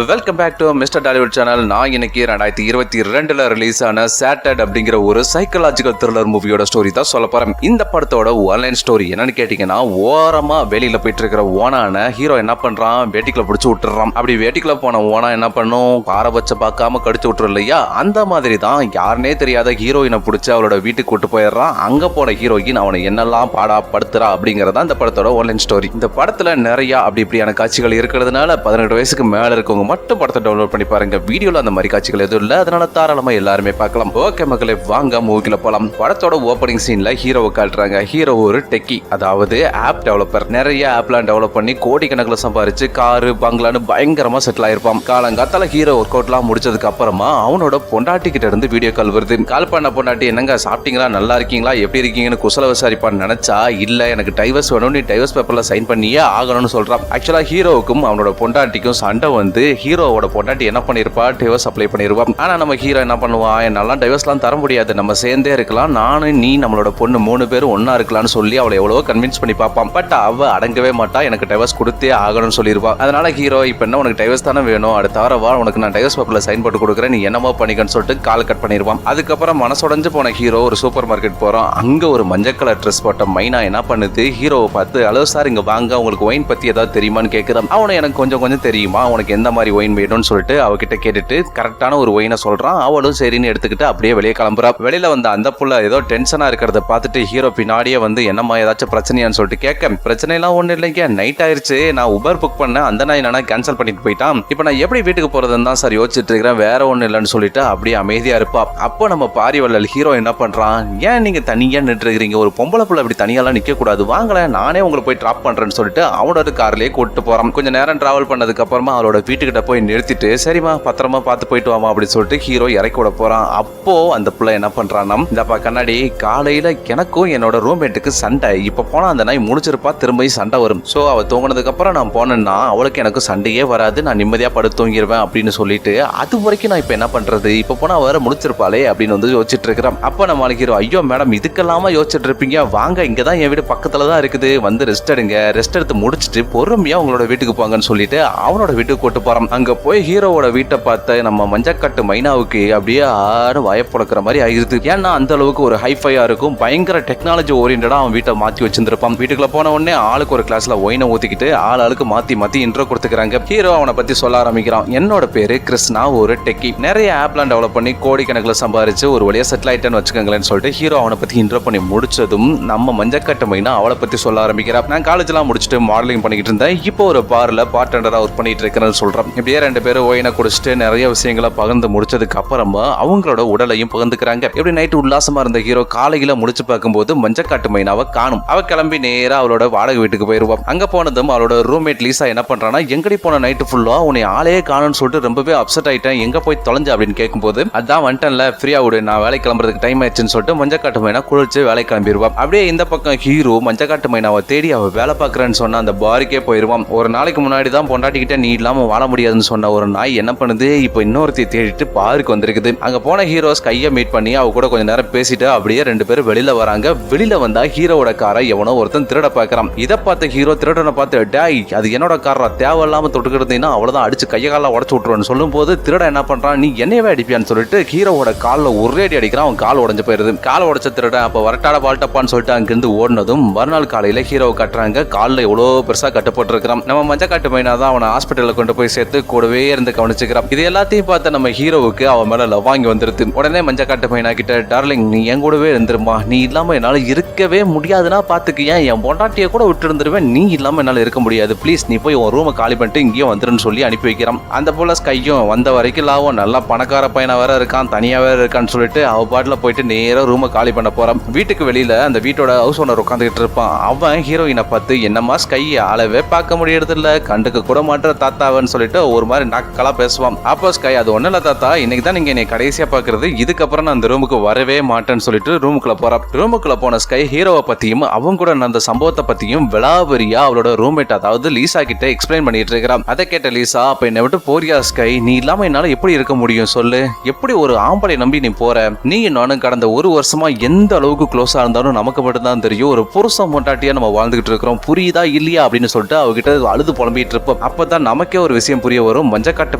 Welcome back to mister Tollywood channel. நான் இன்னைக்கு 2022 release ஆன சாட்டர்ட் அப்படிங்கிற ஒரு சைக்கலாஜிக்கல் த்ரில்லர் மூவியோட ஸ்டோரி தான் சொல்ல போறேன். இந்த படத்தோட ஒன்லைன் ஸ்டோரி என்னன்னு கேட்டீங்கன்னா, ஓரமா வெளியில போயிட்டு இருக்கிற ஓனான ஹீரோ என்ன பண்றான், வேட்டிக்குள்ள பிடிச்சு விட்டுறான். அப்படி வேட்டிக்குள்ள போன ஓனா என்ன பண்ணும், பாரபட்ச பார்க்காம கடிச்சு விட்டுரும் இல்லையா, அந்த மாதிரி தான் யாருனே தெரியாத ஹீரோயினை பிடிச்சி அவளோட வீட்டுக்கு கூட்டு போயிடுறான். அங்க போன ஹீரோயின் அவனை என்னெல்லாம் பாடா படுத்துறா அப்படிங்கறத இந்த படத்தோட ஒன்லைன் ஸ்டோரி. இந்த படத்துல நிறைய அப்படி இப்படியான காட்சிகள் இருக்கிறதுனால 18 வயசுக்கு மேல இருக்கவங்க மட்டும் படத்தை டவுன்லோட் பண்ணி பாருங்க. வீடியோல அந்த மாதிரி காட்சிகள் எதுவும் இல்ல, அதனால தாராளமா எல்லாருமே பார்க்கலாம். ஓகே மக்களே, வாங்க மூவிக்குள்ள போலாம். படத்தோட ஓப்பனிங் சீன்ல ஹீரோவை காட்டுறாங்க. ஹீரோ ஒரு டெக்கி, அதாவது ஆப் டெவலப்பர். நிறைய ஆப்லாம் டெவலப் பண்ணி கோடிக்கணக்கில் சம்பாரிச்சு காரு பங்களான்னு பயங்கரமா செட்டில் ஆயிருப்பான். காலங்காத்தால ஹீரோ ஒர்க் அவுட்லாம் முடிச்சதுக்கு அப்புறமா அவனோட பொண்டாட்டி கிட்ட இருந்து வீடியோ கால் வருது. கால் பண்ண பொண்டாட்டி, என்னங்க சாப்பிட்டீங்களா, நல்லா இருக்கீங்களா, எப்படி இருக்கீங்கன்னு குசல விசாரிப்பான்னு நினைச்சா, இல்ல எனக்கு டைவர்ஸ் வேணும், நீ டைவர்ஸ் பேப்பர்ல சைன் பண்ணியே ஆகணும்னு சொல்றான். ஆக்சுவலா ஹீரோவுக்கும் அவனோட பொண்டாட்டிக்கும் சண்டை வந்து ஹீரோவோட பொண்டாட்டி என்ன பண்ணிருப்பா, டைவர்ஸ் அப்ளை பண்ணிருப்பா. ஆனா நம்ம ஹீரோ என்ன பண்ணுவான், என்னால டைவர்ஸ்லாம் தர முடியாது, நம்ம சேர்ந்தே இருக்கலாம், நானும் நீ நம்மளோட பொண்ணு 3 பேரும் ஒன்னா இருக்கலாம்னு சொல்லி அவளை எவ்வளவோ கன்வின்ஸ் பண்ணி பார்ப்பான். பட் அவ அடங்கவே மாட்டா, எனக்கு டைவர்ஸ் கொடுத்தே ஆகணும்னு சொல்லிருவா. அதனால ஹீரோ, இப்ப என்ன உனக்கு டைவர்ஸ் தானே வேணும், அடுத்த வாரம் வா, உனக்கு நான் டைவர்ஸ் பேப்பர்ல சைன் போட்டு கொடுக்குறேன், நீ என்னமோ பண்ணிக்கன்னு சொல்லிட்டு கால் கட் பண்ணிருவான். அதுக்கப்புறம் மனசுடைஞ்சு போன ஹீரோ ஒரு சூப்பர் மார்க்கெட் போறான். அங்க ஒரு மஞ்சள் கலர் ட்ரெஸ் போட்ட மைனா என்ன பண்ணுது, ஹீரோவை பார்த்து, ஹலோ சார் இங்க வாங்க, உங்களுக்கு ஒயின் பத்தி ஏதாவது தெரியுமான்னு கேட்கிறான். அவனை எனக்கு கொஞ்சம் தெரியுமா, உனக்கு எந்த மாதிரி ஒயின் வேணும்னு சொல்லிட்டு அவகிட்ட கேட்டுட்டு கரெக்டான ஒரு ஒயினை சொல்றான். அவளும் சரின்னு எடுத்துக்கிட்டு அப்படியே வெளியே கிளம்புறா. வெளியில வந்த அந்த புள்ள ஏதோ டென்ஷனா இருக்கிறத பார்த்துட்டு ஹீரோ பின்னாடியே வந்து, என்னம்மா ஏதாச்சும் பிரச்சனையான்னு சொல்லிட்டு கேட்க, பிரச்சனை எல்லாம் ஒண்ணு இல்லைங்க, நைட் ஆயிருச்சு, நான் உபர் புக் பண்ணேன், அந்த நாய் நானா கேன்சல் பண்ணிட்டு போயிட்டான், இப்போ நான் எப்படி வீட்டுக்கு போறதுன்னு தான் சார் யோசிச்சுட்டு இருக்கிறேன், வேற ஒண்ணு இல்லைன்னு சொல்லிட்டு அப்படியே அமைதியா இருப்பா. அப்போ நம்ம பாரிவள்ளல் ஹீரோ என்ன பண்றான், ஏன் நீங்க தனியா நின்று இருக்கிறீங்க, ஒரு பொம்பளை புள்ள அப்படி தனியாலாம் நிக்க கூடாது, வாங்கல நானே உங்களை போய் டிராப் பண்றேன்னு சொல்லிட்டு அவனோட கார்லயே கூட்டிட்டு போறான். கொஞ்சம் நேரம் டிராவல் பண்ணதுக்கு அப்புறமா அவளோட வீட்டுக்கிட்ட போய் நிறுத்திட்டு, சரிமா பத்திரமா பார்த்து போயிட்டு வாமா அப்படின்னு சொல்லிட்டு ஹீரோ இறக்கி விட போறான். அப்போ அந்த பிள்ளை என்ன பண்றான்னா, இந்தப்பா கண்ணாடி, காலையில எனக்கும் என்னோட ரூம்மேட்டுக்கு சண்டை, இப்ப போனா அந்த நாய் முடிச்சிருப்பா, திரும்ப சண்டை வரும், சோ அவ தூங்கினதுக்கு அப்புறம் நான் போனேன்னா அவளுக்கு எனக்கு சண்டையே வராது, நான் நிம்மதியா படுத்து தூங்கிடுவேன் அப்படின்னு சொல்லிட்டு, அது வரைக்கும் நான் இப்ப என்ன பண்றது, இப்ப போனா வேற முடிச்சிருப்பாளே அப்படின்னு வந்து யோசிச்சுட்டு இருக்கிறான். அப்ப நம்ம ஹீரோ, ஐயோ மேடம் இதுக்கெல்லாமா யோசிச்சுட்டு இருப்பீங்க, வாங்க இங்கதான் என் வீடு பக்கத்துல தான் இருக்குது, வந்து ரெஸ்ட் எடுங்க, ரெஸ்ட் எடுத்து முடிச்சுட்டு பொறுமையா உங்களோட வீட்டுக்கு போங்கன்னு சொல்லிட்டு அவனோட வீட்டுக்கு கூட்டு போறான். அங்க போய் ஹீரோவோட வீட்டை பார்த்த நம்ம மஞ்சக்கட்டு மைனாவுக்கு அப்படியே ஆறு வாயப்பொழக்கிற மாதிரி ஆகிருது. ஏன்னா அந்த அளவுக்கு ஒரு ஹைஃபையா இருக்கும், பயங்கர டெக்னாலஜி ஓரியன்டா அவன் வீட்டை மாத்தி வச்சிருப்பான். வீட்டுக்குள்ள போன உடனே ஆளுக்கு ஒரு கிளாஸ்ல ஒயினை ஊத்திக்கிட்டு ஆளுக்கு மாத்தி இன்ட்ரோ கொடுத்துக்கிறாங்க. ஹீரோ அவனை பத்தி சொல்ல ஆரம்பிக்கிறான். என்னோட பேரு கிருஷ்ணா, ஒரு டெக்கி, நிறைய ஆப்லாம் டெவலப் பண்ணி கோடிக்கணக்கில் சம்பாரிச்சு ஒரு வழியா செட்டில் ஆயிட்டேன்னு வச்சுக்கோங்களேன்னு சொல்லிட்டு ஹீரோ அவனை பத்தி இன்ட்ரோ பண்ணி முடிச்சதும் நம்ம மஞ்சக்கட்டு மைனா அவளை பத்தி சொல்ல ஆரம்பிக்கிறான். நான் காலேஜ் எல்லாம் முடிச்சுட்டு மாடலிங் பண்ணிக்கிட்டு இருந்தேன், இப்போ ஒரு பார்ல பார்டெண்டரா ஒர்க் பண்ணிட்டு இருக்கிறேன்னு சொல்றான். இப்படியே 2 பேரும் ஒயினை குடிச்சிட்டு நிறைய விஷயங்களை பகிர்ந்து முடிச்சதுக்கு அப்புறமா அவங்களோட உடலையும் பகிர்ந்துக்கிறாங்க. எப்படி நைட்டு உல்லாசமா இருந்த ஹீரோ காலையில முடிச்சு பார்க்கும்போது மஞ்சக்காட்டு மைனாவை காணும். அவ கிளம்பி நேரா அவளோட வாடகை வீட்டுக்கு போயிருவான். அங்க போனதும் அவளோட ரூம்மேட் லீசா என்ன பண்றானா, எங்கடி போன நைட்டு ஃபுல்லா உன்னை ஆளையே காணும்னு சொல்லிட்டு ரொம்பவே அப்செட் ஆயிட்டேன், எங்க போய் தொலைஞ்ச அப்படின்னு கேட்கும்போது, அதான் வந்துட்டேன்ல, ஃப்ரீயா விடு, நான் வேலை கிளம்புறதுக்கு டைம் ஆயிடுச்சுன்னு சொல்லிட்டு மஞ்சக்காட்டு மைனா குளிச்சு வேலை கிளம்பிடுவான். அப்படியே இந்த பக்கம் ஹீரோ மஞ்சக்காட்டு மைனாவை தேடி அவ வேலை பார்க்கறேன்னு சொன்ன அந்த பாருக்கே போயிருவான். ஒரு நாளைக்கு முன்னாடி தான் பொண்டாட்டிக்கிட்ட நீ இல்லாம வாழ முடியாதுன்னு சொன்ன ஒரு நாய் என்ன பண்ணுது, இப்போ இன்னொருத்தி தேடிட்டு பாருக்கு வந்திருக்குது. அங்க போன ஹீரோஸ் கையை மீட் பண்ணி அவ கூட கொஞ்ச நேரம் பேசிட்டு அப்படியே 2 பேரும் வெளியில வராங்க. வெளியில வந்தா ஹீரோவோட காரை எவனோ ஒருத்தன் திருட பாக்குறான். இதை பார்த்து ஹீரோ திருடனை பார்த்து, டேய் அது என்னோட காரா, தேவையில்லாம தொட்டுக்கிறதுனா அவ்வளவுதான், அடிச்சு கைய கால உடச்சு விட்டுருன்னு சொல்லும் போது திருட என்ன பண்றான், நீ என்னையவே அடிப்பியான்னு சொல்லிட்டு ஹீரோவோட காலில் ஒரே அடி அடிக்கிறான். அவன் கால் உடஞ்சு போயிருது. கால் உடச்ச திருட அப்ப வரட்டாட வாழ்ட்டப்பான்னு சொல்லிட்டு அங்கிருந்து ஓடினதும் மறுநாள் காலையில ஹீரோவை கட்டுறாங்க. காலில் எவ்வளவு பெருசா கட்டுப்பட்டு இருக்கிறான். நம்ம மஞ்சக்காட்டு மைனா தான் அவனை ஹாஸ்பிட்டல்ல கொண்டு போய் சேர்த்து கூடவே இருந்து கவனிச்சுக்கிறான். இது எல்லாத்தையும் பார்த்த நம்ம ஹீரோவுக்கு அவன் மேல லவ் வாங்கி வந்துருது. உடனே மஞ்சக்காட்டு மைனா கிட்ட, டார்லிங் நீ என் கூடவே இருந்துருமா, நீ இல்லாம என்னால இருக்கவே முடியாதுன்னா பாத்துக்கியா, என் பொண்டாட்டிய கூட விட்டு இருந்துருவேன், நீ இல்லாம என்னால இருக்க முடியாது, பிளீஸ் நீ போய் உன் ரூமை காலி பண்ணிட்டு இங்கேயும் வந்துருன்னு சொல்லி அனுப்பி வைக்கிறான். அந்த போல கையும் வந்த வரைக்கும் லாவும், நல்லா பணக்கார பையனா வேற இருக்கான், தனியா வேற இருக்கான்னு சொல்லிட்டு அவ பாட்டுல போயிட்டு நேரா ரூமை காலி பண்ண போறான். வீட்டுக்கு வெளியில அந்த வீட்டோட ஹவுஸ் ஓனர் உட்காந்துக்கிட்டு இருப்பான். அவன் ஹீரோயினை பார்த்து, என்னமா ஸ்கை அளவே பார்க்க முடியறது இல்ல, கண்டுக்கு கூட மாட்ட தாத்தாவன்னு சொல்லிட்டு ஒரு மாதிரி நாக்கலா பேசுவான். அப்போ ஸ்கை, அது ஒண்ணு இல்ல தாத்தா, இன்னைக்கு தான் நீங்க என்னை கடைசியா பாக்குறது, இதுக்கப்புறம் நான் அந்த ரூமுக்கு வரவே மாட்டேன்னு சொல்லிட்டு ரூமுக்குள்ள போறான். ரூமுக்குள்ள போன ஸ்கை ஹீரோவை பத்தியும் அவங்க கூட நடந்த சம்பவத்தை பத்தியும் விளாவரியா அவளோட ரூம்மேட் அதாவது லீசா கிட்ட எக்ஸ்பிளைன் பண்ணிட்டு இருக்கிறான். அதை கேட்ட லீசா, அப்ப என்னை விட்டு போறியா ஸ்கை, நீ இல்லாம என்னால எப்படி இருக்க முடியும் சொல்லு, எப்படி ஒரு ஆம்பளை நம்பி நீ போற, நீ நானும் கடந்த 1 வருஷமா எந்த அளவுக்கு க்ளோஸா இருந்தாலும் நமக்கு மட்டும் தான் தெரியும், ஒரு புருஷன் பொண்டாட்டியா நம்ம வாழ்ந்துகிட்டு இருக்கிறோம், புரியுதா இல்லையா அப்படின்னு சொல்லிட்டு அவகிட்ட அழுது புலம்பிட்டு இருப்போம். அப்பதான் நமக்கே ஒரு விஷயம் விஷயம் புரிய வரும். மஞ்சக்காட்டு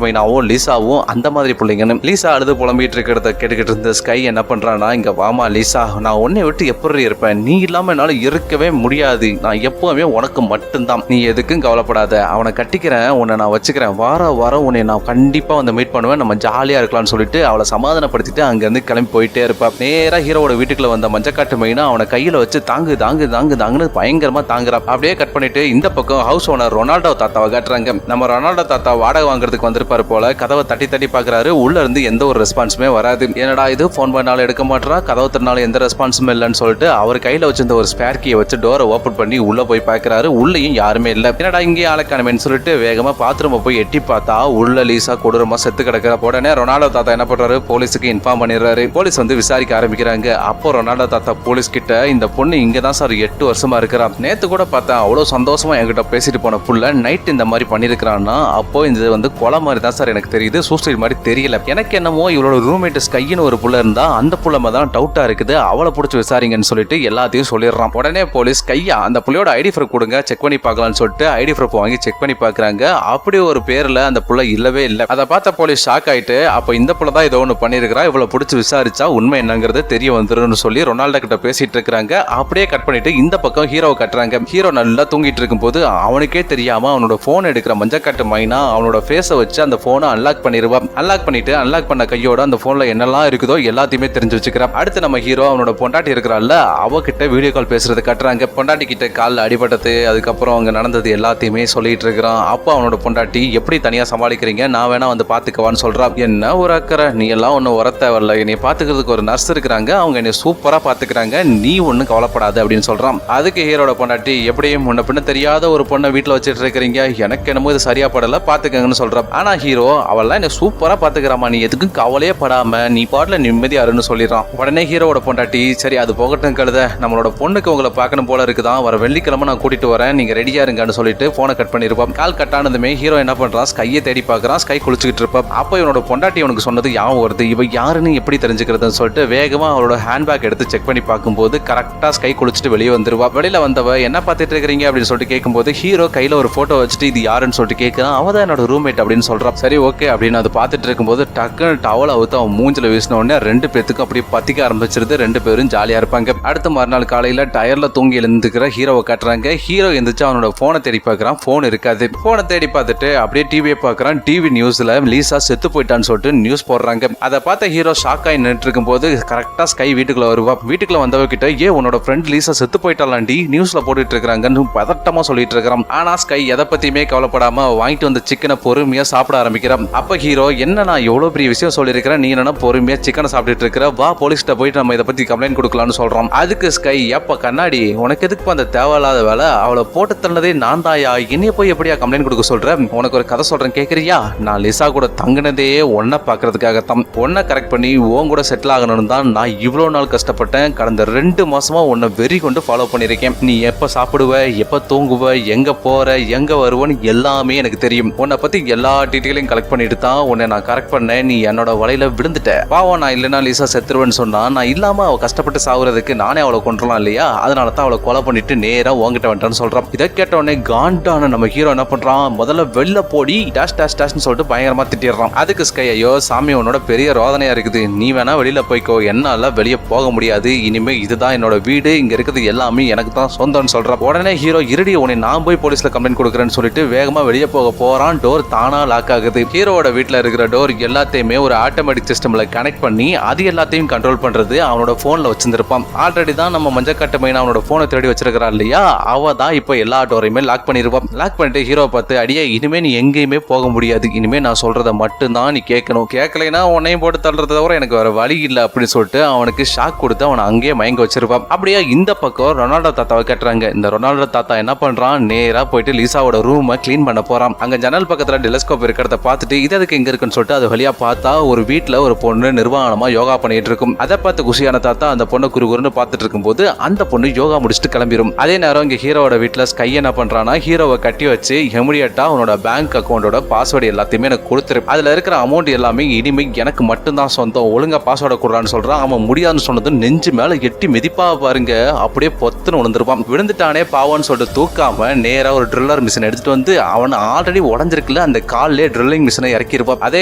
மைனாவும் லிசாவும் அந்த மாதிரி பிள்ளைங்கன்னு. லிசா அழுது புலம்பிட்டு இருக்கிறத கேட்டுக்கிட்டு இருந்த ஸ்கை என்ன பண்றானா, இங்க வாமா லிசா, நான் உன்னை விட்டு எப்படி இருப்பேன், நீ இல்லாம என்னால இருக்கவே முடியாது, நான் எப்பவுமே உனக்கு மட்டும்தான், நீ எதுக்கும் கவலைப்படாத, அவனை கட்டிக்கிறேன், உன்னை நான் வச்சுக்கிறேன், வாரம் உன்னை நான் கண்டிப்பா வந்து மீட் பண்ணுவேன், நம்ம ஜாலியா இருக்கலாம்னு சொல்லிட்டு அவளை சமாதானப்படுத்திட்டு அங்க இருந்து கிளம்பி போயிட்டே இருப்பா. நேரா ஹீரோட வீட்டுக்குள்ள வந்த மஞ்சக்காட்டு மைனா அவனை கையில வச்சு தாங்குன்னு பயங்கரமா தாங்குறா. அப்படியே கட் பண்ணிட்டு இந்த பக்கம் ஹவுஸ் ஓனர் ரொனால்டோ தாத்தாவை காட்டுறாங்க. நம்ம ரொனால்டோ தாத்தா வாடகை வாங்குறதுக்கு வந்திருப்பாரு போல. கதவை தட்டி பாக்குறாரு. உள்ள இருந்து எந்த ஒரு ரெஸ்பான்ஸுமே வராது. என்னடா இது, போன் பண்ணாலும் எடுக்க மாட்டா, கதவை தட்டினாலும் எந்த ரெஸ்பான்ஸும் இல்லைன்னு சொல்லிட்டு அவர் கையில வச்சிருந்த ஒரு ஸ்பேர் கீயை வச்சு டோரை ஓபன் பண்ணி உள்ள போய் பாக்குறாரு. உள்ளேயும் யாருமே இல்ல. என்னடா இங்கே ஆளக்கானமேன்னு சொல்லிட்டு வேகமா பாத்ரூம் போய் எட்டி பார்த்தா உள்ள லீசா கொடூரமா செத்து கிடக்குற. உடனே ரொனால்டோ தாத்தா என்ன பண்றாரு, போலீஸுக்கு இன்ஃபார்ம் பண்ணிடுறாரு. போலீஸ் வந்து விசாரிக்க ஆரம்பிக்கிறாங்க. அப்போ ரொனால்டோ தாத்தா போலீஸ் கிட்ட, இந்த பொண்ணு இங்கதான் சார் 8 வருஷமா இருக்கிறா, நேத்து கூட பார்த்தா அவ்வளவு சந்தோஷமா என்கிட்ட பேசிட்டு போன புள்ள நைட் இந்த மாதிரி பண்ணிருக்கிறான்னா, அப்போ இது வந்து கொலை மாதிரி தான் சார் எனக்கு தெரியுது, சூசைட் மாதிரி தெரியல. எனக்கு என்னமோ இவளோட ரூம்மேட் ஸ்கைன்னு ஒரு புள்ள இருந்தா அந்த புள்ள தான் டவுட்டா இருக்குது, அவளை பிடிச்சி விசாரிங்கன்னு சொல்லிட்டு எல்லாத்தையும் சொல்லிடுறான். உடனே போலீஸ் கையா அந்த புள்ளையோட ஐடி ப்ரூஃப் கொடுங்க, செக் பண்ணி பார்க்கலாம்னு சொல்லிட்டு ஐடி ப்ரூஃப் வாங்கி செக் பண்ணி பாக்குறாங்க. அப்படி ஒரு பேர்ல அந்த புள்ள இல்லவே இல்லை. அதை பார்த்த போலீஸ் ஷாக் ஆயிட்டு, அப்ப இந்த புள்ள தான் ஏதோ ஒன்று பண்ணிருக்கிறா, இவளை பிடிச்சி விசாரிச்சா உண்மை என்னங்கிறது தெரிய வந்துருன்னு சொல்லி ரொனால்டோ கிட்ட பேசிட்டு இருக்காங்க. அப்படியே கட் பண்ணிட்டு இந்த பக்கம் ஹீரோவை கட்டுறாங்க. ஹீரோ நல்லா தூங்கிட்டு இருக்கும் போது அவனுக்கே தெரியாம அவனோட போன் எடுக்கிற மஞ்சக்காட்டு மைனா அவனோட ஃபேஸை வச்சு அந்த போனை அன்லாக் பண்ணிடுவான். அன்லாக் பண்ணிட்டு அன்லாக் பண்ண கையோட அந்த போன்ல என்னெல்லாம் இருக்குதோ எல்லாத்தையுமே தெரிஞ்சு வச்சுக்கிறான். அடுத்து நம்ம ஹீரோ அவனோட பொண்டாட்டி இருக்கிறாள்ல, அவகிட்ட வீடியோ கால் பேசுறது கட்டுறாங்க. பொண்டாட்டி கிட்ட காலில் அடிபட்டது, அதுக்கப்புறம் அங்க நடந்தது எல்லாத்தையுமே சொல்லிட்டு இருக்கிறான். அப்போ அவனோட பொண்டாட்டி, எப்படி தனியா சமாளிக்கிறீங்க, நான் வேணா வந்து பாத்துக்கவான்னு சொல்றான். என்ன ஒரு அக்கறை, நீ எல்லாம் ஒன்னும் உர தேவையில்ல, என்னை பாத்துக்கிறதுக்கு ஒரு நர்ஸ் இருக்கிறாங்க, அவங்க என்னை சூப்பரா பாத்துக்கிறாங்க, நீ ஒன்னும் கவலைப்படாது அப்படின்னு சொல்றான். அதுக்கு ஹீரோட பொண்டாட்டி, எப்படியும் முன்ன பின்ன தெரியாத ஒரு பொண்ணை வீட்டுல வச்சுட்டு இருக்கிறீங்க, எனக்கு என்னமோ இது சரியா படல, பாத்துக்கங்கன்னு சொல்றான். ஆனா ஹீரோ, அவெல்லாம் என்ன சூப்பரா பாத்துக்கிறாமா, நீ எதுக்கும் கவலையே படாம நீ பாட்டுல நிம்மதியாருன்னு சொல்லிடுறான். உடனே ஹீரோட பொண்டாட்டி, சரி அது போகட்டும் கழுத, நம்மளோட பொண்ணுக்கு உங்களை பார்க்கணும் போல இருக்குதான், வர வெள்ளிக்கிழமை நான் கூட்டிட்டு வரேன், நீங்க ரெடியா இருங்கன்னு சொல்லிட்டு போனை கட் பண்ணிருப்பான். கால் கட் ஆனதுமே ஹீரோ என்ன பண்றான், ஸ்கையை தேடி பாக்குறான். ஸ்கை குளிச்சுக்கிட்டு இருப்பான். அப்ப இவனோட பொண்டாட்டி அவனுக்கு சொன்னது யாவும் வருது, இவ யாருன்னு எப்படி தெரிஞ்சுக்கிறதுன்னு சொல்லிட்டு வேகமா அவளோட ஹேண்ட்பேக் எடுத்து செக் பண்ணி பார்க்கும்போது கரெக்டா ஸ்கை குளிச்சுட்டு வெளியே வந்துருவா. வெளியில வந்தவ, என்ன பார்த்துட்டு இருக்கிறீங்க அப்படின்னு சொல்லிட்டு கேட்கும்போது ஹீரோ கையில ஒரு போட்டோ வச்சுட்டு, இது யாருன்னு சொல்லிட்டு கேட்கிறான். அவதான் என்னோட ரூம்மேட் அப்படின்னு சொல்றான். சரி ஓகே அப்படின்னு அது பார்த்துட்டு இருக்கும்போது டக்குன்னு டவல் அவுத்து அவன் மூஞ்சில வீசின உடனே 2 பேத்துக்கும் அப்படியே பத்திக்க ஆரம்பிச்சிருது. 2 பேரும் ஜாலியா இருப்பாங்க. அடுத்த மறுநாள் காலையில டயர்ல தூங்கி எழுந்துக்கிற ஹீரோவை காட்டுறாங்க. ஹீரோ எந்திரிச்சு அவனோட போனை தேடி பார்க்கறான். போன் இருக்காது. போனை தேடி பார்த்துட்டு அப்படியே டிவியை பார்க்கறான். டிவி நியூஸ்ல லீசா செத்து போயிட்டான்னு சொல்லிட்டு நியூஸ் போடுறாங்க. அதை பார்த்த ஹீரோ ஷாக் ஆகி நின்றுட்டு இருக்கும் போது கரெக்டா ஸ்கை வீட்டுக்குள்ள வருவா. வீட்டுக்குள்ள வந்தவ கிட்ட, உன்னோட ஃப்ரெண்ட் லீசா செத்து போயிட்டாலாண்டி, நியூஸ்ல போட்டுட்டு இருக்காங்கன்னு பதட்டமா சொல்லிட்டு இருக்கிறான். ஆனா ஸ்கை எதை பத்தியுமே கவலைப்படாம வாங்கிட்டு வந்த சிக்கனை பொறுமையா சாப்பிட ஆரம்பிக்கிறான். அப்ப ஹீரோ, என்ன நான் எவ்வளவு பெரிய விஷயம் சொல்லியிருக்கிறேன், நீ என்ன பொறுமையா சிக்கனை சாப்பிட்டுட்டு இருக்கிற, வா போலீஸ்கிட்ட போயிட்டு நம்ம இதை பத்தி கம்ப்ளைண்ட் கொடுக்கலாம்னு சொல்றான். அதுக்கு ஸ்கை, எப்ப கண்ணாடி, உனக்கு எதுக்கு அந்த தேவையில்லாத வேலை, அவளை போட்டு தள்ளதே நான் தாயா, என்னைய போய் எப்படியா கம்ப்ளைண்ட் கொடுக்க சொல்றேன், உனக்கு ஒரு கதை சொல்றேன் கேக்குறியா, நான் லிசா கூட தங்கினதே ஒன்ன பாக்குறதுக்காகத்தான், ஒன்ன கரெக்ட் பண்ணி உன் கூட செட்டில் ஆகணும்னு தான் நான் இவ்வளவு நாள் கஷ்டப்பட்டேன், கடந்த 2 மாசமா உன்னை வெறி கொண்டு ஃபாலோ பண்ணிருக்கேன், நீ எப்ப சாப்பிடுவ, எப்ப தூங்குவ, எங்க போற, எங்க வருவன்னு எல்லாமே எனக்கு தெரியும், உன்னை பத்தி எல்லா டீட்டெயிலையும் கலெக்ட் பண்ணிட்டு தான் உன்னை நான் கரெக்ட் பண்ணேன், நீ என்னோட வலையில விழுந்துட்ட, பாவம் நான் இல்லைன்னா லிசா செத்துருவேன்னு சொன்னா, நான் இல்லாம அவ கஷ்டப்பட்டு சாகுறதுக்கு நானே அவளை கொண்டுலாம் இல்லையா, அதனால தான் அவளை கொலை பண்ணிட்டு நேரா உங்ககிட்ட வந்துட்டான்னு சொல்றான். இதை கேட்ட உடனே காண்டான நம்ம ஹீரோ என்ன பண்றான், முதல்ல வெளில போடி டேஷ் டேஷ் டேஷ்னு சொல்லிட்டு பயங்கரமா திட்டிடுறான். அதுக்கு ஸ்கை, ஐயோ சாமி உன்னோட பெரிய ரோதனையா இருக்குது, நீ வேணா வெளியில போய்க்கோ, என்னால வெளியே போக முடியாது, இனிமே இதுதான் என்னோட வீடு, இங்க இருக்குது எல்லாமே எனக்கு தான் சொந்தம்னு சொல்றான். உடனே ஹீரோ, இருடி உன்னை நான் போய் போலீஸ்ல கம்ப்ளைண்ட் கொடுக்குறேன்னு சொல்லிட்டு வேகமா வெளியே போக போறான். டோர் தானா லாக் ஆகுது. ஹீரோட வீட்டுல இருக்கிற டோர் எல்லாத்தையுமே ஒரு ஆட்டோமேட்டிக் சிஸ்டம்ல கனெக்ட் பண்ணி அது எல்லாத்தையும் கண்ட்ரோல் பண்றது அவனோட போன்ல வச்சிருப்பான். ஆல்ரெடி தான் நம்ம மஞ்சக்காட்டு மைனா அவனோட போனை தேடி வச்சிருக்கிறா இல்லையா, அவ தான் இப்போ எல்லா டோரையுமே லாக் பண்ணிருப்பான். லாக் பண்ணிட்டு ஹீரோ பார்த்து, அடியே இனிமே நீ எங்கேயுமே போக முடியாது, இனிமே நான் சொல்றத மட்டும் தான் நீ கேட்கணும், கேட்கலைன்னா உன்னையும் போட்டு தள்ளுறத தவிர எனக்கு வேற வழி இல்லை அப்படின்னு சொல்லிட்டு அவனுக்கு ஷாக் கொடுத்து அவனை அங்கேயே மயங்க வச்சிருப்பான். அப்படியே இந்த பக்கம் ரொனால்டோ தாத்தாவை கட்டுறாங்க. இந்த ரொனால்டோ தாத்தா என்ன பண்றான், நேரா போயிட்டு லிசாவோட ரூமை கிளீன் பண்ண போறான். அங்க ஜன்னல் பக்கத்துல டெலிஸ்கோப் இருக்கிறத பார்த்துட்டு இது அதுக்கு எங்க இருக்குன்னு சொல்லிட்டு அது வழியா பார்த்தா ஒரு வீட்டுல ஒரு பொண்ணு நிர்வாணமா யோகா பண்ணிட்டு இருக்கும். அதை பார்த்து குஷியான தாத்தா அந்த பொண்ணு குறுகுறுன்னு பார்த்துட்டு இருக்கும்போது அந்த பொண்ணு யோகா முடிச்சுட்டு கிளம்பிடும். அதே நேரம் இங்க ஹீரோட வீட்டுல ஸ்கை என்ன பண்றானா, ஹீரோவை கட்டி வச்சு இமிடியேட்டா அவனோட பேங்க் அக்கௌண்டோட பாஸ்வேர்டு எல்லாத்தையுமே எனக்கு கொடுத்துரு, அதுல இருக்கிற அமௌண்ட் எல்லாமே இனிமே எனக்கு மட்டும்தான் சொந்தம், ஒழுங்கா பாஸ்வேர்டை கொடுறான்னு சொல்றான். அவன் முடியாதுன்னு சொன்னது நெஞ்சு மேல எட்டி மிதிப்பா பாருங்க, அப்படியே பொத்துன்னு விழுந்துருப்பான். விழுந்துட்டானே பாவம்னு சொல்லிட்டு தூக்காம நேரா ஒரு ட்ரில்லர் மிஷின் எடுத்துட்டு வந்து அவனை ஆல்ரெடி உடஞ்ச உடஞ்சிருக்குல அந்த கால்லே ட்ரில்லிங் மிஷினை இறக்கிருப்பா. அதே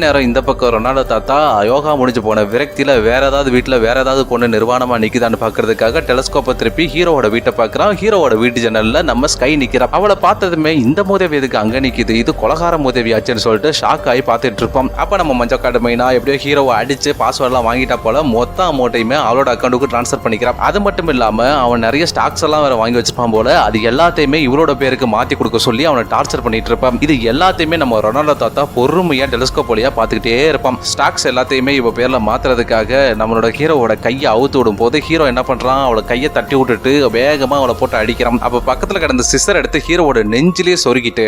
நேரம் இந்த பக்கம் ரொனால்டோ தாத்தா யோகா முடிஞ்சு போன விரக்தியில வேற ஏதாவது வீட்டுல வேற ஏதாவது பொண்ணு நிர்வாணமா நிக்குதான்னு பாக்குறதுக்காக டெலஸ்கோப்பை திருப்பி ஹீரோவோட வீட்டை பாக்குறான். ஹீரோவோட வீட்டு ஜன்னல்ல நம்ம ஸ்கை நிக்கிறா. அவளை பார்த்ததுமே இந்த மோதவி எதுக்கு அங்க நிக்குது, இது கொலகார மோதவி ஆச்சுன்னு சொல்லிட்டு ஷாக் ஆகி பார்த்துட்டு இருப்போம். அப்ப நம்ம மஞ்சள் காடு மைனா எப்படியோ ஹீரோவை அடிச்சு பாஸ்வேர்ட் எல்லாம் வாங்கிட்டா போல மொத்த அமௌண்ட்டையுமே அவளோட அக்கௌண்ட்டுக்கு டிரான்ஸ்ஃபர் பண்ணிக்கிறான். அது மட்டும் இல்லாம அவன் நிறைய ஸ்டாக்ஸ் எல்லாம் வேற வாங்கி வச்சிருப்பான் போல. அது எல்லாத்தையுமே இவரோட பேருக்கு மாத்தி கொடுக்க சொல்லி அவனை டார்ச்சர் பண்ணிட்டு இருப்பான். இது எல்லாத்தையுமே நம்ம ரொனால்டோ தாத்தா பொறுமையா டெலிஸ்கோப் வழியா பாத்துக்கிட்டே இருப்பான். ஸ்டாக்ஸ் எல்லாத்தையுமே இவ பேர்ல மாத்துறதுக்காக நம்மளோட ஹீரோவோட கையை அவுத்து விடும் போது ஹீரோ என்ன பண்றான், அவளை கையை தட்டி விட்டுட்டு வேகமா அவளை போட்டு அடிக்கிறான். அப்ப பக்கத்துல கிடந்த சிஸ்டர் எடுத்து ஹீரோவோட நெஞ்சிலேயே சொருகிட்டு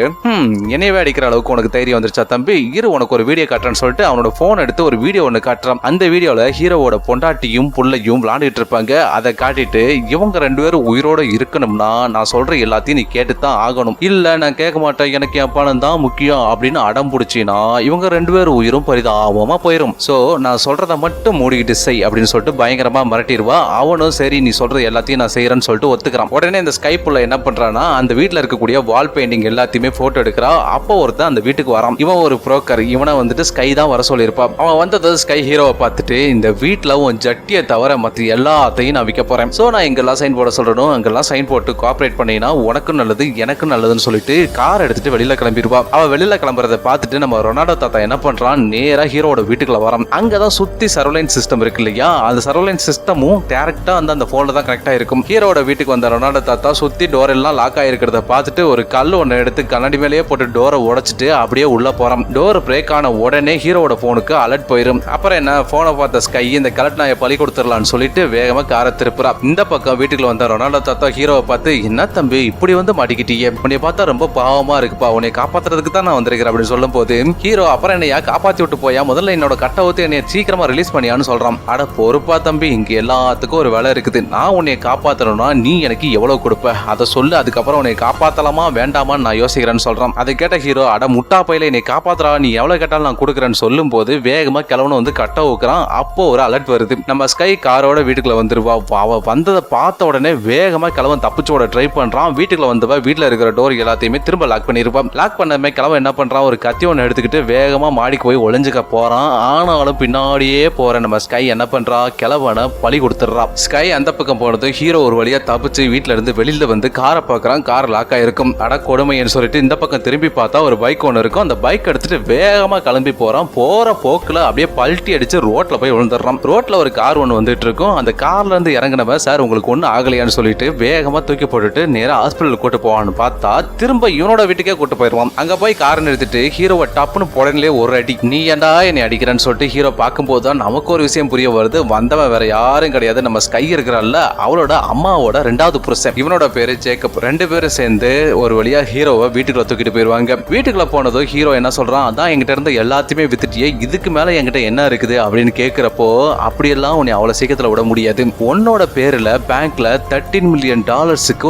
என்னையவே அடிக்கிற அளவுக்கு உனக்கு தைரியம் வந்துருச்சா தம்பி, இரு உனக்கு ஒரு வீடியோ காட்டுறேன்னு சொல்லிட்டு அவனோட போன் எடுத்து ஒரு வீடியோ ஒன்னு காட்டுறான். அந்த வீடியோல ஹீரோவோட பொண்டாட்டியும் புள்ளையும் விளையாண்டுட்டு இருப்பாங்க. அதை காட்டிட்டு இவங்க ரெண்டு பேரும் உயிரோட இருக்கணும்னா நான் சொல்ற எல்லாத்தையும் நீ கேட்டுத்தான் ஆகணும், இல்ல நான் கேட்க மாட்டேன், எனக்கு என் பணம் தான் முக்கியம் அப்படின்னு அடம் பிடிச்சினா இவங்க ரெண்டு பேரும் உயிரும் பரிதாபமா போயிரும். சோ நான் சொல்றத மட்டும் மூடிக்கிட்டு செய் அப்படின்னு சொல்லிட்டு பயங்கரமா மிரட்டிடுவா. அவனும் சரி நீ சொல்றது எல்லாத்தையும் நான் செய்யறேன்னு சொல்லிட்டு ஒத்துக்கிறான். உடனே இந்த ஸ்கைப்புள்ள என்ன பண்றான்னா அந்த வீட்டுல இருக்கக்கூடிய வால் பெயிண்டிங் எல்லாத்தையுமே போட்டோ எடுக்கிறா. அப்போ ஒருத்தன் அந்த வீட்டுக்கு வரான். இவன் ஒரு புரோக்கர். இவனை வந்துட்டு ஸ்கை தான் வர சொல்லியிருப்பான். அவன் வந்தது ஸ்கை ஹீரோவை பார்த்துட்டு இந்த வீட்டுல உன் ஜட்டியை தவிர மற்ற எல்லாத்தையும் நான் விற்க போறேன், சோ நான் எங்கெல்லாம் சைன் போட சொல்றேன் அங்கெல்லாம் சைன் போட்டு கோஆபரேட் பண்ணினா உனக்கும் நல்லது எனக்கும் நல்லதுன்னு சொல்லிட்டு கார் எடுத்துட்டு வெளியில கிளம்பிடுவா. அவன் வெளியில கிளம்புறதை பார்த்துட்டு நம்ம ரொனால்டோ தாத்தா என்ன பண்றான், நேரா ஹீரோட வீட்டுக்குள்ள வரான். அங்கதான் சுத்தி சர்வலைன் சிஸ்டம் இருக்கு இல்லையா, அந்த சர்வலைன் சிஸ்டமும் டைரக்டா அந்த போன்ல தான் கனெக்ட் ஆயிருக்கும். ஹீரோட வீட்டுக்கு வந்த ரொனால்டோ தாத்தா சுத்தி டோர் எல்லாம் லாக் ஆயிருக்கிறத பார்த்துட்டு ஒரு கல் ஒன்னு எடுத்து கண்ணாடி மேலேயே போட்டு டோரை உடைச்சிட்டு அப்படியே உள்ள போறான். டோர் பிரேக் ஆன உடனே ஹீரோட போனுக்கு அலர்ட் போயிரும். அப்புறம் என்ன போனை பார்த்த ஸ்கை இந்த கலட் நாயை பழி கொடுத்துடலான்னு சொல்லிட்டு வேகமா காரை திருப்புறா. இந்த பக்கம் வீட்டுக்குள்ள வந்த ரொனால்டோ தாத்தா ஹீரோவை பார்த்து என்ன தம்பி இப்படி வந்து மாட்டிக்கிட்டீங்க, உன்னை பார்த்தா ரொம்ப பாவமா இருக்குப்பா, உன்னை காப்பாத்துறதுக்கு தான் நான் வந்திருக்கிறேன் அப்படின்னு சொல்லும் போது ஹீரோ அப்புறம் என்னையா காப்பாத்தி விட்டு போயா, முதல்ல என்னோட கட்ட ஊத்து என்னைய சீக்கிரமா ரிலீஸ் பண்ணியான்னு சொல்றான். அட பொறுப்பா தம்பி, இங்க எல்லாத்துக்கும் ஒரு வேலை இருக்குது, நான் உன்னை காப்பாத்தணும்னா நீ எனக்கு எவ்வளவு கொடுப்ப அதை சொல்லு, அதுக்கப்புறம் உன்னை காப்பாத்தலாமா வேண்டாமான்னு நான் யோசிக்கிறேன்னு சொல்றான். அதை கேட்ட ஹீரோ அட முட்டா பையில என்னை காப்பாத்துறா, நீ எவ்வளவு கேட்டாலும் நான் கொடுக்குறேன்னு சொல்லும் போது வேகமா கிளவனும் வந்து கட்ட ஊக்குறான். அப்போ ஒரு அலர்ட் வருது. நம்ம ஸ்கை காரோட வீட்டுக்குள்ள வந்துருவா. அவ வந்ததை பார்த்த உடனே வேகமா கிளவன் தப்பிச்சோட ட்ரை பண்றான். வீட்டுக்குள்ள வந்தவ வீட்டுல இருக்கிற டோர் எல்லாத்தையுமே திரும்ப லாக் பண்ணிருப்பான். லாக் பண்ணமே கிளவன் என்ன பண்றான், ஒரு கத்தி ஒன்று எடுத்துக்கிட்டு வேகமா மாடிக்கு போய் ஒளிஞ்சுக்க போறான். ஆனாலும் பின்னாடியே போற நம்ம ஸ்கை என்ன பண்றா, கிளவனை பழி கொடுத்துடுறா. ஸ்கை அந்த பக்கம் போனது ஹீரோ ஒரு வழியா தப்பிச்சு வீட்டுல இருந்து வெளியில வந்து காரை பாக்குறான். கார் லாக் ஆயிருக்கும். அட கொடுமைன்னு சொல்லிட்டு இந்த பக்கம் திரும்பி பார்த்தா ஒரு பைக் ஒன்று இருக்கும். அந்த பைக் எடுத்துட்டு வேகமா கிளம்பி போறான். போற போக்குல அப்படியே பல்ட்டி அடிச்சு ரோட்ல போய் விழுந்துடுறான். ரோட்ல ஒரு கார் ஒன்று வந்துட்டு இருக்கும். அந்த கார்ல இருந்து இறங்கினவன் சார் உங்களுக்கு ஒன்னும் ஆகலையான்னு சொல்லிட்டு வேகமா தூக்கி போட்டுட்டு நேரா ஹாஸ்பிட்டல் கூட்டு போவான்னு பார்த்தா திரும்ப இவனோட வீட்டுக்கே கூட்டு போயிருவான். அங்க போய் காரை நிறுத்திட்டு ஹீரோவை டப்புன்னு உடனே ஒரு அடி, நீ ஏன்டா என்னை அடிக்கிறேன்னு சொல்லிட்டு ஹீரோ பார்க்கும்போது தான் நமக்கு ஒரு விஷயம் புரிய வருது. வந்தவன் வேற யாரும் கிடையாது, நம்ம ஸ்கை இருக்கிறாள்ல அவளோட அம்மாவோட ரெண்டாவது புருஷன். இவனோட பேரு ஜேக்கப். ரெண்டு பேரும் சேர்ந்து ஒரு வழியா ஹீரோவை வீட்டுக்குள்ள தூக்கிட்டு போயிருவாங்க. வீட்டுக்குள்ள போனதும் ஹீரோ என்ன சொல்றான், அதான் என்கிட்ட இருந்த எல்லாத்தையுமே வித்துட்டியே, இதுக்கு மேல என்கிட்ட என்ன இருக்குது அப்படின்னு கேட்கிறப்போ அப்படியெல்லாம் உன்னை அவ்வளவு சீக்கிரத்துல விட முடியாது, உன்னோட பேர்ல பேங்க்ல $13 மில்லியன்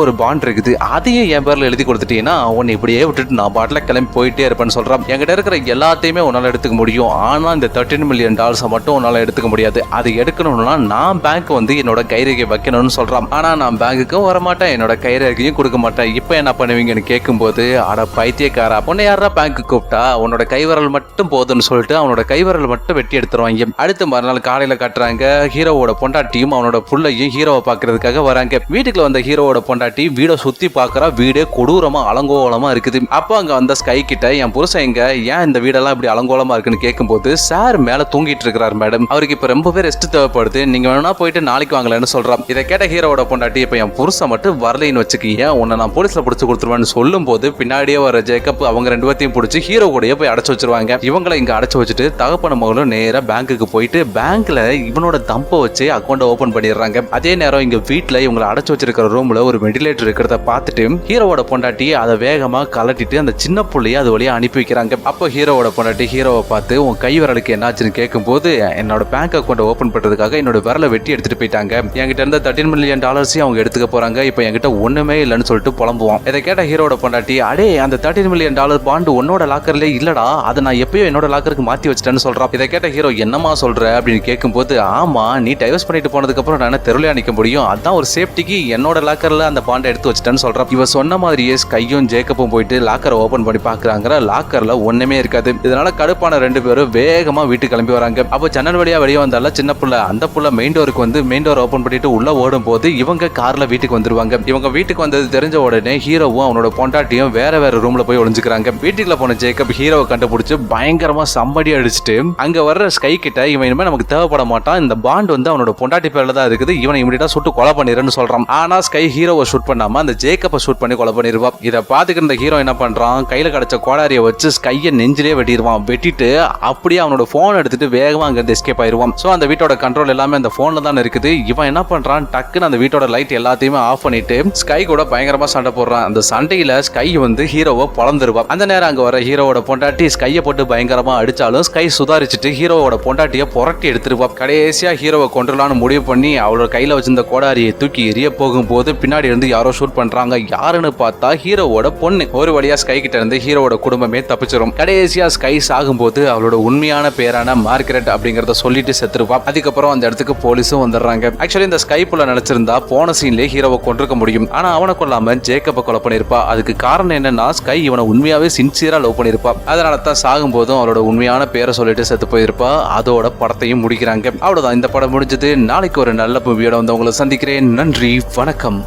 ஒரு பாண்ட் இருக்குது, அதையும் என் பேர்ல எழுதி கொடுத்துட்டீங்கன்னா உன்னை இப்படியே விட்டுட்டு நான் பாட்டில கிளம்பி போயிட்டே இருப்பேன்னு சொல்றான். என்கிட்ட இருக்கிற எல்லாத்தையுமே உன்னால எடுத்துக்க முடியும், ஆனா இந்த $13 மில்லியன் மட்டும் உன்னால எடுத்துக்க முடியாது, அது எடுக்கணும்னா நான் பேங்க் வந்து என்னோட கைரேகை வைக்கணும்னு சொல்றான். ஆனா நான் பேங்குக்கும் வரமாட்டேன், என்னோட கைரேகையும் கொடுக்க மாட்டேன், இப்ப என்ன பண்ணுவீங்கன்னு கேட்கும்போது அட பைத்தியக்காரா, உன்னை யாரா பேங்க்கு கூப்பிட்டா உன்னோட கைவரல் மட்டும் போதுன்னு சொல்லிட்டு அவனோட கைவரல் மட்டும் வெட்டி எடுத்துருவாங்க. அடுத்த மறுநாள் காலையில காட்டுறாங்க ஹீரோவோட பொண்டாட்டியும் அவனோட புள்ளையும் ஹீரோவை பாக்குறதுக்காக வராங்க. வீட்டுக்குள்ள வந்த ஹீரோவோட பொண்டாட்டி வீடை சுத்தி பாக்குறா. வீடே கொடூரமா அலங்கோலமா இருக்குது. அப்போ அங்க வந்த ஸ்கை கிட்ட என் புருஷன் எங்க, ஏன் இந்த வீடெல்லாம் இப்படி அலங்கோலமா இருக்குன்னு கேட்கும்போது சார் மேல தூங்கிட்டு இருக்கிறார் மேடம், அவருக்கு இப்ப ரொம்பவே ரெஸ்ட் தேவைப்படுது, நீங்க வேணா போயிட்டு நாளைக்கு வாங்கலன்னு சொல்றான். இதை கேட்ட ஹீரோவோட பொண்டாட்டி இப்ப என் புருஷன் மட்டும் வரலைன்னு வச்சுக்கீங்க, உன்னை நான் போலீஸ்ல பிடிச்சு கொடுத்துருவேன்னு சொல்லும் போது பின்னாடியே வர ஜேக்கப் அவங்க ரெண்டு பேர்த்தையும் பிடிச்சி ஹீரோ கூடயே போய் அடைச்சு வச்சிருவாங்க. இவங்களை இங்க அடைச்சு வச்சுட்டு தகப்பன மகளும் நேரா பேங்குக்கு போயிட்டு பேங்க்ல இவனோட தம்பை வச்சு அக்கௌண்ட் ஓபன் பண்ணிடுறாங்க. அதே நேரம் இங்க வீட்டுல இவங்களை அடைச்சு வச்சிருக்கிற ரூம்ல ஒரு வெண்டிலேட்டர் இருக்கிறத பார்த்துட்டு ஹீரோவோட பொண்டாட்டி அதை வேகமா கலட்டிட்டு அந்த சின்ன புள்ளைய அது வழியா அனுப்பி வைக்கிறாங்க. அப்போ ஹீரோவோட பொண்டாட்டி ஹீரோவை பார்த்து உன் கை விரலுக்கு என்னாச்சுன்னு கேட்கும்போது என்னோட பேங்க் அக்கௌண்ட் ஓபன் பண்றதுக்காக என்னோட விரலை வெட்டி எடுத்துட்டு போயிட்டாங்க, என்கிட்ட இருந்த $13 மில்லியன் அவங்க எடுத்துக்க போறாங்க, இப்போ என்கிட்ட ஒண்ணுமே இல்லைன்னு சொல்லிட்டு புலம்புவான். இதை கேட்ட ஹீரோட பொண்டாட்டி அடே அந்த $13 மில்லியன் பாண்டு உன்னோட லாக்கர்ல இல்லடா, அதை நான் எப்பயோ என்னோட லாக்கருக்கு மாத்தி வச்சிட்டேன்னு சொல்றான். இதை கேட்ட ஹீரோ என்னமா சொல்ற அப்படின்னு கேட்கும்போது ஆமா நீ டைவர்ஸ் பண்ணிட்டு போனதுக்கு அப்புறம் நான் தெருவிலே நிக்க முடியும், அதான் ஒரு சேஃப்டிக்கு என்னோட லாக்கர்ல அந்த பாண்டை எடுத்து வச்சிட்டேன்னு சொல்றான். இவ சொன்ன மாதிரியே ஸ்கையும் ஜேக்கப்பும் போயிட்டு லாக்கரை ஓபன் பண்ணி பாக்குறாங்க, லாக்கர்ல ஒண்ணுமே இருக்காது. இதனால கடுப்பான ரெண்டு பேரும் வேகமா வீட்டுக்கு கிளம்பி வராங்க. அப்போ ஜன்னல் வழியா வெளியே வந்தால சின்ன புள்ள, அந்த புள்ள மெயின் டோருக்கு வந்து மெயின் டோர் ஓபன் பண்ணிட்டு உள்ள ஓடும் போது இவங்க கார்ல வீட்டுக்கு வந்துருவாங்க. இவங்க வீட்டுக்கு வந்தது தெரிஞ்ச உடனே ஹீரோவும் அவனோட பொண்டாட்டியும் வேற வேற ரூம்ல போய் ஒளிஞ்சுக்கிறாங்க. வீட்டுக்குள்ள போன ஜேக்கப் ஹீரோவை கண்டுபிடிச்சு பயங்கரமா சம்மடி அடிச்சுட்டு அங்க வர்ற ஸ்கை கிட்ட இவன் இனிமே நமக்கு தேவைப்பட மாட்டான், இந்த பாண்ட் வந்து அவனோட பொண்டாட்டி பேர்ல தான் இருக்குது, இவனை இமிடியா சுட்டு கொலை பண்ணிடுன்னு சொல்றான். ஆனா ஸ்கை ஹீரோவை ஷூட் பண்ணாம அந்த ஜேக்கப்பை ஷூட் பண்ணி கொலை பண்ணிடுவா. இதை பாத்துக்கிற இந்த ஹீரோ என்ன பண்றான், கையில கிடைச்ச கோடாரியை வச்சு ஸ்கையை நெஞ்சிலே வெட்டிடுவான். வெட்டிட்டு அப்படியே அவனோட போன் எடுத்துட்டு வேகமா அங்க இருந்து எஸ்கேப் ஆயிருவான். சோ அந்த வீட்டோட கண்ட்ரோல் எல்லாமே அந்த போன்ல தான் இருக்குது. இவன் என்ன பண்றான், டக்குன்னு அந்த வீட்டோட லைட் எல்லாத்தையுமே ஆஃப் பண்ணிட்டு ஸ்கை கூட பயங்கரமா சண்டை போடுறான். அந்த சண்டையில ஸ்கை வந்து ஹீரோவை பொளந்துருவான். அந்த நேரம் அங்க வர ஹீரோவோட பொண்டாட்டி ஸ்கையை போட்டு பயங்கரமா அடிச்சாலும் ஸ்கை சுதாரிச்சுட்டு ஹீரோவோட பொண்டாட்டியை புரட்டி எடுத்துருவா. கடைசியா ஹீரோவை கொண்டுலான்னு முடிவு பண்ணி அவளோட கையில வச்சிருந்த கோடாரியை தூக்கி எரிய போகும்போது பின்னாடி இருந்து யாரோ ஷூட் பண்றாங்க. யாருன்னு பார்த்தா ஹீரோவோட பொண்ணு. ஒரு வழியா ஸ்கை கிட்ட இருந்து ஹீரோவோட குடும்பமே தப்பிச்சிரும். கடைசியா ஸ்கை சாகும்போது அவளோட உண்மையான பேரான மார்கரெட் அப்படிங்கறத சொல்லிட்டு செத்துருவா. அதுக்கப்புறம் அந்த இடத்துக்கு போலீஸும் வந்துடுறாங்க. ஆக்சுவலி இந்த ஸ்கை புள்ள நினைச்சிருந்தா போன சீன்லயே ஹீரோவை கொண்டிருக்க முடியும். ஆனா அவனை கொல்லாம ஜேக்கப்பை கொலை பண்ணிருப்பா. அதுக்கு காரணம் என்னன்னா ஸ்கை இவனை உண்மையாவே சின்சியரா லவ் பண்ணிருப்பா. அதனால தான் சாகும் போதும் அவளோட உண்மையான பேரை சொல்லிட்டு செத்து போயிருப்பா. அதோட படத்தையும் முடிக்கிறாங்க. அவ்வளவுதான், இந்த படம் முடிஞ்சது. நாளைக்கு ஒரு நல்ல மூவியோட வந்து உங்களை சந்திக்கிறேன். நன்றி, வணக்கம்.